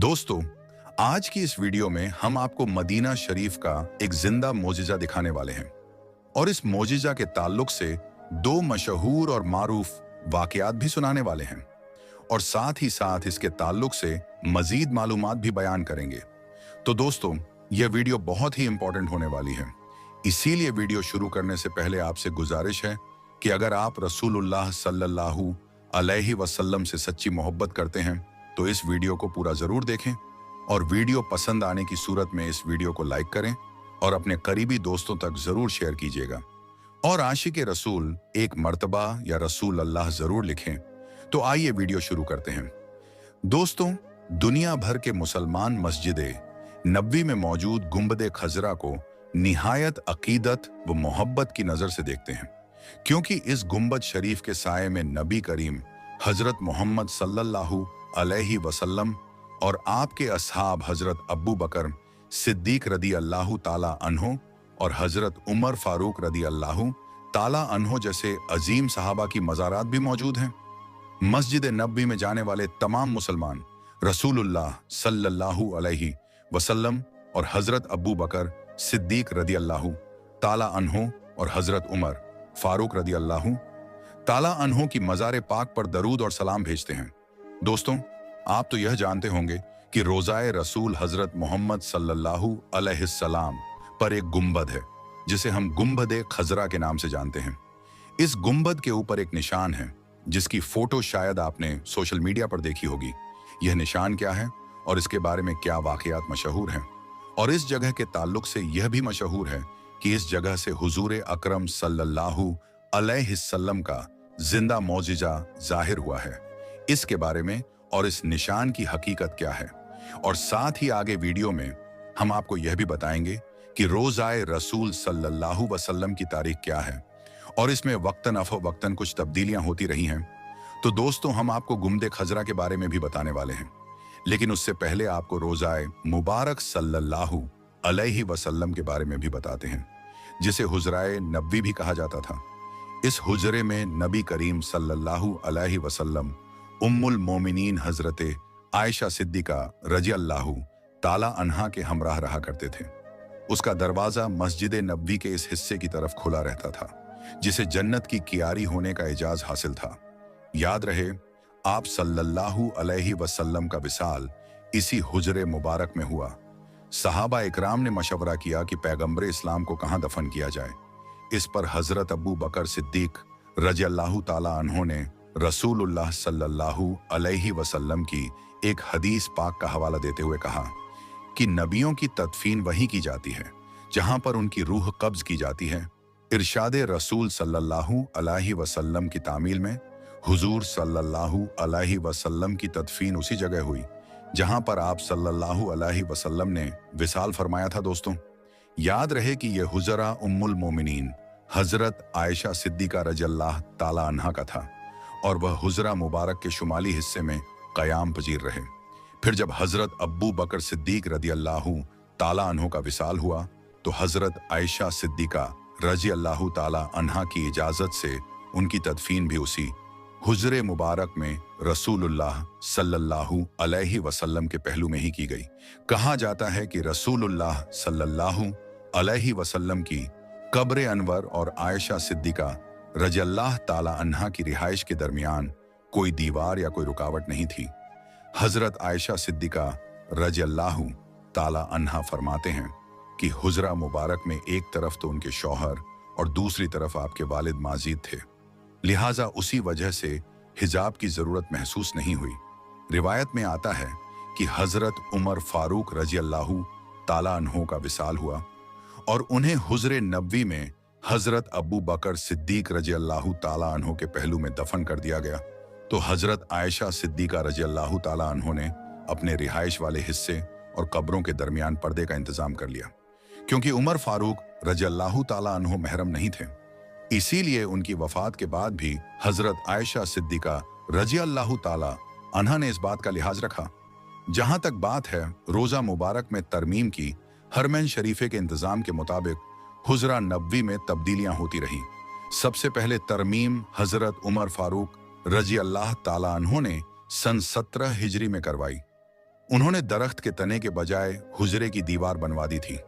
दोस्तों, आज की इस वीडियो में हम आपको मदीना शरीफ का एक जिंदा मोजिजा दिखाने वाले हैं और इस मोजिजा के ताल्लुक से दो मशहूर और मारूफ वाकयात भी सुनाने वाले हैं और साथ ही साथ इसके ताल्लुक से मजीद मालूमात भी बयान करेंगे। तो दोस्तों, यह वीडियो बहुत ही इंपॉर्टेंट होने वाली है। इसीलिए वीडियो शुरू करने से पहले आपसे गुजारिश है कि अगर आप रसूलुल्लाह सल्लल्लाहु अलैहि वसल्लम से सच्ची मोहब्बत करते हैं तो इस वीडियो को पूरा जरूर देखें और वीडियो पसंद आने की सूरत में इस वीडियो को लाइक करें और अपने करीबी दोस्तों तक जरूर शेयर कीजिएगा। और आशिक रसूल एक मर्तबा या रसूल अल्लाह जरूर लिखें। तो आइए वीडियो शुरू करते हैं। दोस्तों, दुनिया भर के मुसलमान मस्जिद नबवी में मौजूद गुंबद खजरा को निहायत अकीदत व मोहब्बत की नजर से देखते हैं, क्योंकि इस गुंबद शरीफ के साये में नबी करीम हजरत मोहम्मद सल्लल्लाहु अलैहि वसल्लम और आपके असहाब हजरत अब्बू बकर सिद्दीक रदी अल्लाहु ताला अन्हो और हजरत उमर फारूक रदी अल्लाहु ताला अन्हो जैसे अजीम सहाबा की मज़ारात भी मौजूद हैं। मस्जिद नबवी में जाने वाले तमाम मुसलमान रसूलुल्लाह सल्लल्लाहु अलैहि वसल्लम और हजरत अब्बू बकर सिद्दीक रदी अल्लाहु ताला अन्हो और हजरत उमर फारूक रदी अल्लाहु ताला अन्हो की मज़ार पाक पर दरूद और सलाम भेजते हैं। दोस्तों, आप तो यह जानते होंगे कि रोज़ाए रसूल हजरत मोहम्मद सल्लल्लाहु अलैहि सलाम पर एक गुंबद है जिसे हम गुंबद खजरा के नाम से जानते हैं। इस गुंबद के ऊपर एक निशान है जिसकी फोटो शायद आपने सोशल मीडिया पर देखी होगी। यह निशान क्या है और इसके बारे में क्या वाकयात मशहूर हैं, और इस जगह के ताल्लुक से यह भी मशहूर है कि इस जगह से हुजूर अकरम सल्लल्लाहु अलैहि वसल्लम का जिंदा मौजिजा जाहिर हुआ है। इसके बारे में और इस निशान की हकीकत क्या है, और साथ ही आगे वीडियो में हम आपको यह भी बताएंगे कि रोज़ाए रसूल सल्लल्लाहु वसल्लम की तारीख क्या है और इसमें वक्तन अफवक्तन कुछ तब्दीलियां होती रही हैं। तो दोस्तों, हम आपको गुंबद खजरा के बारे में भी बताने वाले हैं, लेकिन उससे पहले आपको रोज़ाए मुबारक सल्लल्लाहु अलैहि वसल्लम के बारे में भी बताते हैं, जिसे हुजराए नबवी भी कहा जाता था। इस हुजरे में नबी करीम सल्लल्लाहु अलैहि वसल्लम उम्मुल मोमिनीन हजरत आयशा सिद्दीका रजी अल्लाहु ताला अन्हा के हमराह रहा करते थे। उसका दरवाजा मस्जिद नबवी के इस हिस्से की तरफ खुला रहता था जिसे जन्नत की कियारी होने का एजाज हासिल था। याद रहे, आप सल्लल्लाहु अलैहि वसल्लम का विसाल इसी हुजरे मुबारक में हुआ। सहाबा इकराम ने मशवरा किया कि पैगंबर इस्लाम को कहाँ दफन किया जाए। इस पर हजरत अब्बू बकर सिद्दीक रजी अल्लाहु ताला अन्हो ने रसूलुल्लाह सल्लल्लाहु अलैहि वसल्लम की एक हदीस पाक का हवाला देते हुए कहा कि नबियों की तदफीन वहीं की जाती है जहां पर उनकी रूह कब्ज की जाती है। इरशादे रसूल सल्लल्लाहु अलैहि वसल्लम की तामील में हुजूर सल्लल्लाहु अलैहि वसल्लम की तदफीन उसी जगह हुई जहां पर आप सल्लल्लाहु अलैहि वसल्लम ने विसाल फरमाया था। दोस्तों, याद रहे कि यह हुजरा उम्मुल मोमिनीन हजरत आयशा सिद्दीका रज़ियल्लाह ताला अन्हा का था और वह हुजरा मुबारक के शुमाली हिस्से में कयाम पजीर रहे। फिर जब हजरत अब्बू बकर सिद्दीक रदी अल्लाहु ताला अन्हो का विसाल हुआ तो हजरत आयशा सिद्दीका रजी अल्लाहु ताला अन्हा की इजाजत से उनकी तदफीन भी उसी हुजरे मुबारक में रसूलुल्लाह सल्लल्लाहु अलैहि वसल्लम के पहलू में ही की गई। कहा जाता है कि रसूलुल्लाह सल्लल्लाहु अलैहि वसल्लम की कब्र अनवर और आयशा सिद्दीका रज़ियल्लाह ताला अन्हा की रिहाइश के दरमियान कोई दीवार या कोई रुकावट नहीं थी। हजरत आयशा सिद्दीका रज़ियल्लाहु ताला अन्हा फरमाते हैं कि हुजरा मुबारक में एक तरफ तो उनके शौहर और दूसरी तरफ आपके वालिद माजिद थे, लिहाजा उसी वजह से हिजाब की जरूरत महसूस नहीं हुई। रिवायत में आता है कि हजरत उमर फारूक रज़ियल्लाहु ताला अन्हो का विसाल हुआ और उन्हें हुजरे नबवी में हजरत अब्बू बकर सिद्दीक रज़ियल्लाहु ताला अन्हो के पहलू में दफन कर दिया गया। तो हजरत आयशा सिद्दीका रज़ियल्लाहु ताला अन्हो ने अपने रिहाइश वाले हिस्से और कब्रों के दरमियान पर्दे का इंतजाम कर लिया, क्योंकि उमर फारूक रज़ियल्लाहु ताला अन्हो महरम नहीं थे। इसीलिए उनकी वफात के बाद भी हजरत आयशा सिद्दीका रज़ियल्लाहु ताला अन्हा ने इस बात का लिहाज रखा। जहां तक बात है रोजा मुबारक में तरमीम की, हरमैन शरीफे के इंतजाम के मुताबिक हुजरा नबवी में तब्दीलियां होती रहीं। सबसे पहले तरमीम हजरत उमर फारूक रजी अल्लाह ताला अन्हो ने सन 17 हिजरी में करवाई। उन्होंने दरख्त के तने के बजाय हुजरे की दीवार बनवा दी थी।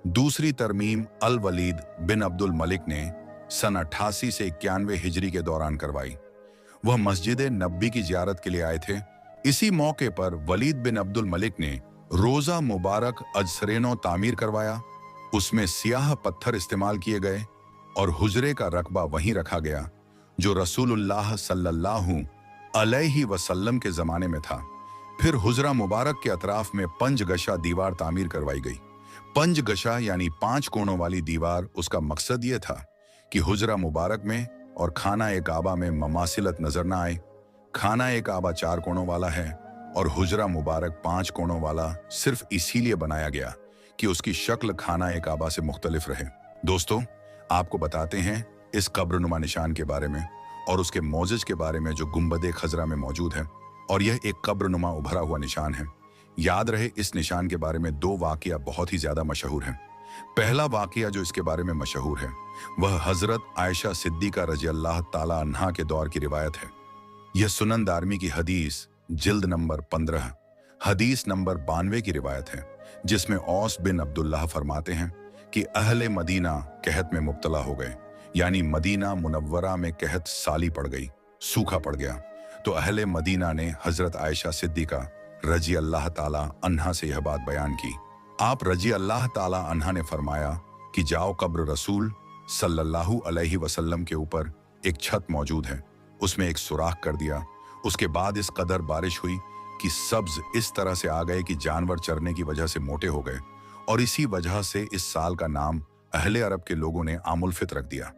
दूसरी तरमीम अल वलीद बिन अब्दुल मलिक ने सन 88 से 91 हिजरी के दौरान करवाई। वह मस्जिद नबी की जियारत के लिए आए थे। इसी मौके पर वलीद बिन अब्दुल मलिक ने रोजा मुबारक अजसरेनो तामीर करवाया। उसमें सियाह पत्थर इस्तेमाल किए गए और हुजरे का रकबा वहीं रखा गया जो रसूलुल्लाह सल्लल्लाहु अलैहि वसल्लम के जमाने में था। फिर हुजरा मुबारक के अतराफ में पंजगशा दीवार तामीर करवाई गई। पंजगशा यानी 5 कोणों वाली दीवार, उसका मकसद यह था कि हुजरा मुबारक में और खाना ए काबा में ममासिलत नजर ना आए। खाना ए काबा 4 कोणों वाला है और हुजरा मुबारक 5 कोणों वाला सिर्फ इसीलिए बनाया गया कि उसकी शक्ल खाना ए काबा से मुख्तलिफ रहे। दोस्तों, आपको बताते हैं इस कब्रनुमा निशान के बारे में और उसके मौजिज के बारे में जो गुंबद खजरा में मौजूद है। और यह एक कब्रनुमा उभरा हुआ निशान है। याद रहे, इस निशान के बारे में 2 वाकया बहुत ही ज्यादा मशहूर हैं। पहला वाकया जो इसके बारे में मशहूर है वह हजरत आयशा सिद्दीका रजी अल्लाह ताला अन्हा के दौर की रिवायत है। यह सुनन दारमी की हदीस जिल्द नंबर 15 हदीस नंबर 92 की रिवायत है, जिसमें औस बिन अब्दुल्लाह फरमाते हैं कि अहले मदीना कहत में मुब्तला हो गए, यानी मदीना मुनव्वरा में कहत साली पड़ गई, सूखा पड़ गया। तो अहले मदीना ने हजरत आयशा सिद्दीका रजी अल्लाह ताला अन्हा से यह बात बयान की। आप रजी अल्लाह ताला अन्हा ने फरमाया कि जाओ, कब्र रसूल सल्लल्लाहु अलैहि वसल्लम के ऊपर एक छत मौजूद है, उसमें एक सुराख कर दिया। उसके बाद इस कदर बारिश हुई कि सब्ज इस तरह से आ गए कि जानवर चरने की वजह से मोटे हो गए, और इसी वजह से इस साल का नाम अहले अरब के लोगों ने आमुल फित्र रख दिया,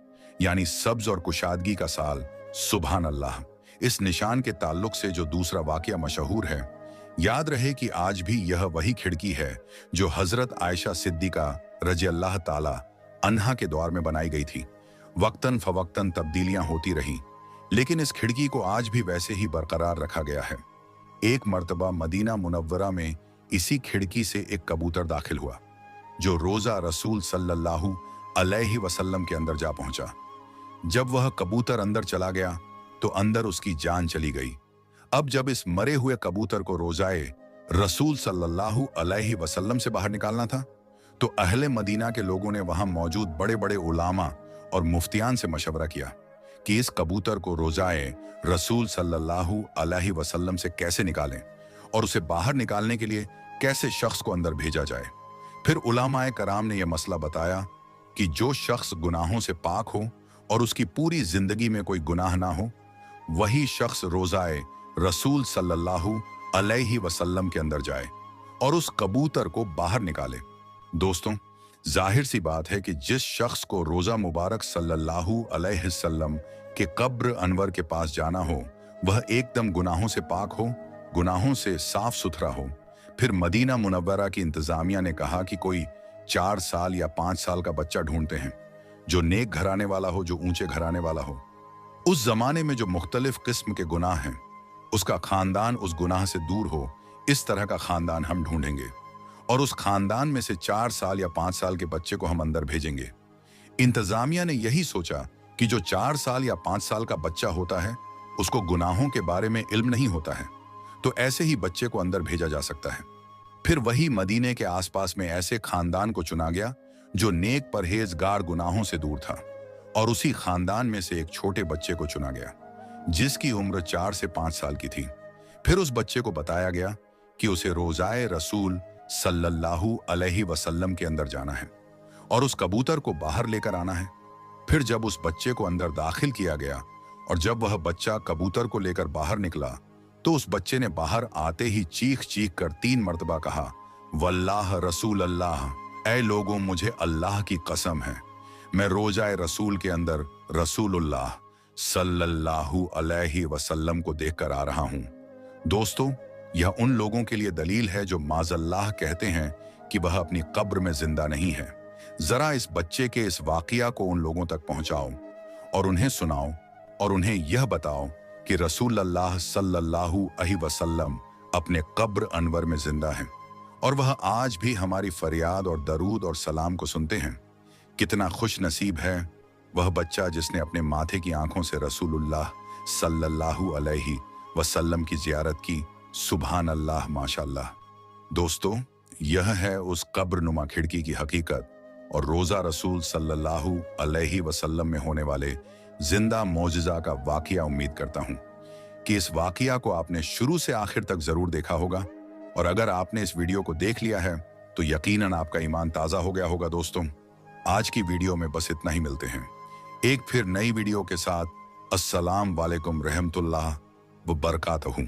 यानी सब्ज और कुशादगी का साल। सुभान अल्लाह। इस निशान के ताल्लुक से जो दूसरा वाकया मशहूर है, याद रहे कि आज भी यह वही खिड़की है जो हजरत आयशा सिद्दीका रजी अल्लाह ताला अन्हा के दौर में बनाई गई थी। वक्तन फवक्तन तब्दीलियां होती रहीं, लेकिन इस खिड़की को आज भी वैसे ही बरकरार रखा गया है। एक मर्तबा मदीना मुनव्वरा में इसी खिड़की से एक कबूतर दाखिल हुआ जो रोजा रसूल सल्लल्लाहु अलैहि वसल्लम के अंदर जा पहुंचा। जब वह कबूतर अंदर चला गया तो अंदर उसकी जान चली गई। अब जब इस मरे हुए कबूतर को रोजाए रसूल सल्लल्लाहु अलैहि वसल्लम से बाहर निकालना था, तो अहले मदीना के लोगों ने वहां मौजूद बड़े बड़े उलामा और मुफ्तियान से मशवरा किया कि इस कबूतर को रोजाए रसूल सल्लल्लाहु अलैहि वसल्लम से कैसे निकालें और उसे बाहर निकालने के लिए कैसे शख्स को अंदर भेजा जाए। फिर उलामाए कराम ने यह मसला बताया कि जो शख्स गुनाहों से पाक हो और उसकी पूरी जिंदगी में कोई गुनाह ना हो, वही शख्स रोजाए रसूल सल्लल्लाहु अलैहि वसल्लम के अंदर जाए और उस कबूतर को बाहर निकाले। दोस्तों, जाहिर सी बात है कि जिस शख्स को रोजा मुबारक सल्लल्लाहु अलैहि वसल्लम के कब्र अनवर के पास जाना हो, वह एकदम गुनाहों से पाक हो, गुनाहों से साफ सुथरा हो। फिर मदीना मुनव्वरा की इंतजामिया ने कहा कि कोई 4 साल या 5 साल का बच्चा ढूंढते हैं जो नेक घराने वाला हो, जो ऊंचे घराने वाला हो। उस जमाने में जो मुख्तलिफ किस्म के गुनाह हैं, उसका खानदान उस गुनाह से दूर हो, इस तरह का खानदान हम ढूंढेंगे और उस खानदान में से 4 साल या 5 साल के बच्चे को हम अंदर भेजेंगे। इंतजामिया ने यही सोचा कि जो 4 साल या 5 साल का बच्चा होता है उसको गुनाहों के बारे में इल्म नहीं होता है, तो ऐसे ही बच्चे को अंदर भेजा जा सकता है। फिर वही मदीने के आसपास में ऐसे खानदान को चुना गया जो नेक परहेजगार गुनाहों से दूर था, और उसी खानदान में से एक छोटे बच्चे को चुना गया जिसकी उम्र 4 से 5 साल की थी। फिर उस बच्चे को बताया गया कि उसे रोजाए रसूल सल्लल्लाहु अलैहि वसल्लम के अंदर जाना है और उस कबूतर को बाहर लेकर आना है। फिर जब उस बच्चे को अंदर दाखिल किया गया और जब वह बच्चा कबूतर को लेकर बाहर निकला, तो उस बच्चे ने बाहर आते ही चीख चीख कर 3 मर्तबा कहा, वल्लाह रसूल अल्लाह, ऐ लोगों मुझे अल्लाह की कसम है, मैं रोजाए रसूल के अंदर रसूलुल्लाह सल्लल्लाहु अलैहि वसल्लम को देखकर आ रहा हूं। दोस्तों, यह उन लोगों के लिए दलील है जो माज़ल्लाह कहते हैं कि वह अपनी कब्र में जिंदा नहीं है। जरा इस बच्चे के इस वाकया को उन लोगों तक पहुंचाओ और उन्हें सुनाओ और उन्हें यह बताओ कि रसूल अल्लाह सल्लल्लाहु अलैहि वसल्लम अपने कब्र अनवर में जिंदा है और वह आज भी हमारी फरियाद और दरूद और सलाम को सुनते हैं। कितना खुश नसीब है वह बच्चा जिसने अपने माथे की आंखों से रसूलुल्लाह सल्लल्लाहु अलैहि वसल्लम की जियारत की। सुभान अल्लाह, माशाअल्लाह। दोस्तों, यह है उस कब्र नुमा खिड़की की हकीकत और रोजा रसूल सल्लल्लाहु अलैहि वसल्लम में होने वाले जिंदा मौजिजा का वाकया। उम्मीद करता हूं कि इस वाकया को आपने शुरू से आखिर तक जरूर देखा होगा, और अगर आपने इस वीडियो को देख लिया है तो यकीनन आपका ईमान ताजा हो गया होगा। दोस्तों, आज की वीडियो में बस इतना ही। मिलते हैं एक फिर नई वीडियो के साथ। अस्सलाम वालेकुम रहमतुल्लाह व बरकातहू।